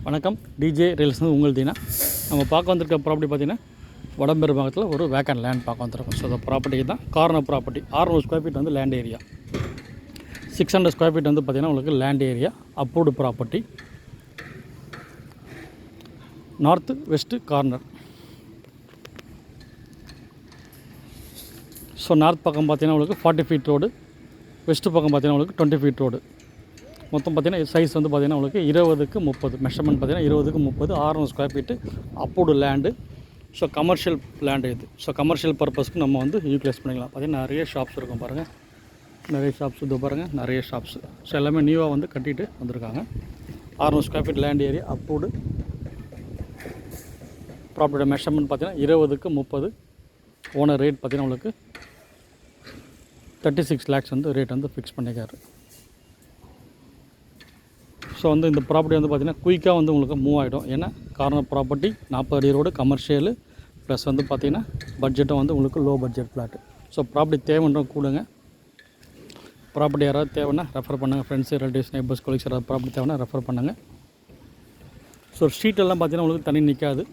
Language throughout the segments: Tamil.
வணக்கம். டிஜே ரியல்ஸ் உங்கள் தீனா. நம்ம பார்க்க வந்திருக்க ப்ராப்பர்ட்டி பார்த்திங்கன்னா வடம்பெரு பாகத்தில் ஒரு வேக்கண்ட் லேண்ட் பார்க்க வந்திருக்கோம். ஸோ அந்த ப்ராப்பர்ட்டிக்கு தான் கார்னர் ப்ராப்பர்ட்டி 600 ஸ்கொயர் ஃபீட் வந்து லேண்ட் ஏரியா, 600 ஸ்கொயர் ஃபீட் வந்து பார்த்திங்கன்னா உங்களுக்கு land area, approved property, north west corner. So north பக்கம் பார்த்திங்கன்னா உங்களுக்கு 40 ஃபீட் ரோடு, வெஸ்ட்டு பக்கம் பார்த்திங்கன்னா உங்களுக்கு 20 ஃபீட் ரோடு. மொத்தம் பார்த்திங்கன்னா சைஸ் வந்து பார்த்திங்கன்னா உங்களுக்கு 20க்கு 30 மெஷர்மெண்ட் பார்த்திங்கன்னா 20க்கு 30 600 square feet approved land. So commercial land இது. ஸோ கமர்ஷியல் பர்பஸ்க்கு நம்ம வந்து யூட்டிலைஸ் பண்ணிக்கலாம். பார்த்திங்கன்னா நிறைய ஷாப்ஸ் இருக்கும் பாருங்கள், நிறைய ஷாப்ஸ் இது பாருங்கள், நிறைய ஷாப்ஸ். ஸோ எல்லாமே நியூவாக வந்து கட்டிட்டு வந்திருக்காங்க. 600 square feet land area, approved property. Measurement பார்த்திங்கன்னா 20க்கு 30. ஓனர் ரேட் பார்த்திங்கன்னா உங்களுக்கு 36 lakhs வந்து ரேட் வந்து ஃபிக்ஸ் பண்ணிக்காரு. ஸோ வந்து இந்த ப்ராப்பர்ட்டி வந்து பார்த்திங்கன்னா குயிக்காக வந்து உங்களுக்கு மூவ் ஆகிடும். ஏன்னா கார்னர் ப்ராப்பர்ட்டி, 40 அடி ரோடு, கமர்ஷியலு, ப்ளஸ் வந்து பார்த்திங்கன்னா பட்ஜெட்டும் வந்து உங்களுக்கு low budget flat. So property தேவைன்றவங்க கூடுங்க. ப்ராப்பர்ட்டி யாராவது தேவைன்னா ரெஃபர் பண்ணுங்கள். ஃப்ரெண்ட்ஸு, ரிலேட்டிவ்ஸ், நெய்பர்ஸ், கொலீக்ஸ் யாராவது ப்ராப்பர்ட்டி தேவைன்னா ரெஃபர் பண்ணுங்கள். ஸோ ஸ்ட்ரீட்டெல்லாம் பார்த்திங்கன்னா உங்களுக்கு தண்ணி நிற்காது,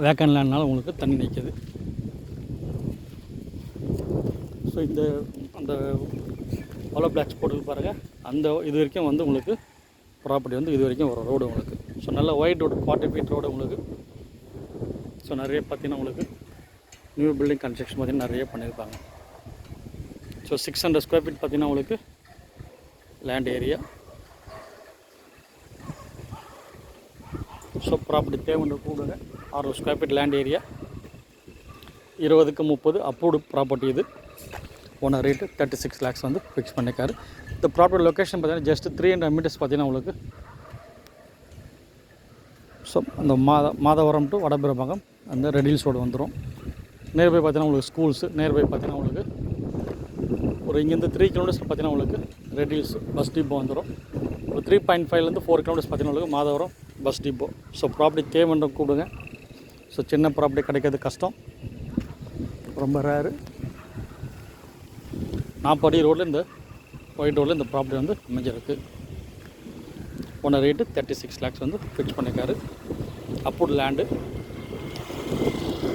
வேக்கன் லேண்ட்னால உங்களுக்கு தண்ணி நிற்கிது. ஸோ இந்த அந்த ஹாலோ பிளாக்ஸ் போட்டு பாருங்கள், அந்த இது வரைக்கும் வந்து உங்களுக்கு ப்ராப்பர்ட்டி வந்து இது வரைக்கும் ஒரு ரோடு உங்களுக்கு. ஸோ நல்ல ஒயிட் ரோடு, 40 ஃபீட் ரோடு உங்களுக்கு. ஸோ நிறைய பார்த்திங்கன்னா உங்களுக்கு நியூ பில்டிங் கன்ஸ்ட்ரக்ஷன் பார்த்திங்கன்னா நிறைய பண்ணியிருப்பாங்க. ஸோ 600 ஸ்கொயர் ஃபீட் பார்த்திங்கன்னா உங்களுக்கு லேண்ட் ஏரியா. ஸோ ப்ராப்பர்ட்டி தேவைன்ற கூடுங்க. 600 ஸ்கொயர் ஃபீட் லேண்ட் ஏரியா, 20க்கு 30 அப்ரூவ்டு ப்ராப்பர்ட்டி இது. ஓனர் ரேட்டு 36 lakhs வந்து ஃபிக்ஸ் பண்ணிக்காரு. இந்த ப்ராப்பர்ட்டி லொக்கேஷன் பார்த்தீங்கன்னா ஜஸ்ட் 300 meters பார்த்தீங்கன்னா உங்களுக்கு. ஸோ அந்த மாதவரம் டு வடபெருமகம் அந்த ரெடில்ஸ் ரோடு வந்துடும். நேர்பை பார்த்தீங்கன்னா உங்களுக்கு ஸ்கூல்ஸு, நேர்பை பார்த்தீங்கன்னா உங்களுக்கு ஒரு இங்கேருந்து 3 kilometers பார்த்தீங்கன்னா உங்களுக்கு ரெடில்ஸ் பஸ் டிப்போ வந்துடும். ஒரு 3.5லேருந்து 4 kilometers பார்த்தீங்கன்னா உங்களுக்கு Madhavaram bus depot. So property தேவைன்ற கூப்பிடுங்க. ஸோ சின்ன ப்ராப்பர்ட்டி கிடைக்கிறது கஷ்டம், ரொம்ப ரேரு. 40 அடி ரோடில் இந்த ஒயிட் ரோடில் இந்த ப்ராப்பர்ட்டி வந்து அமைஞ்சிருக்கு. ஓனர் ரேட்டு 36 lakhs வந்து ஃபிக்ஸ் பண்ணிக்காரு. அப்ரூவ்டு லேண்டு,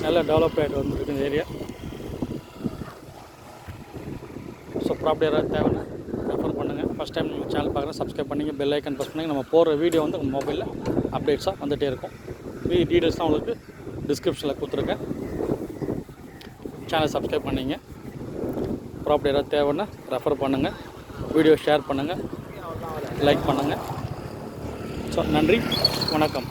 நல்லா டெவலப் ஆகிட்டு வந்துருக்கு இந்த ஏரியா. ஸோ ப்ராப்பர்ட்டி யாராவது தேவைன்னா ரெஃபர் பண்ணுங்கள். ஃபஸ்ட் டைம் நம்ம சேனல் பார்க்குறேன், சப்ஸ்கிரைப் பண்ணிங்க, பெல் ஐக்கன் ப்ரெஸ் பண்ணிங்க. நம்ம போகிற வீடியோ வந்து உங்கள் மொபைலில் அப்டேட்ஸாக வந்துகிட்டே இருக்கும். டீட்டெயில்ஸ்லாம் உங்களுக்கு டிஸ்கிரிப்ஷனில் கொடுத்துருக்கேன். சேனல் சப்ஸ்கிரைப் பண்ணிங்க. ப்ராப்பர்ட்டி யாராவது தேவைன்னா ரெஃபர் பண்ணுங்கள், வீடியோ ஷேர் பண்ணுங்கள், லைக் பண்ணுங்கள். ஸோ நன்றி, வணக்கம்.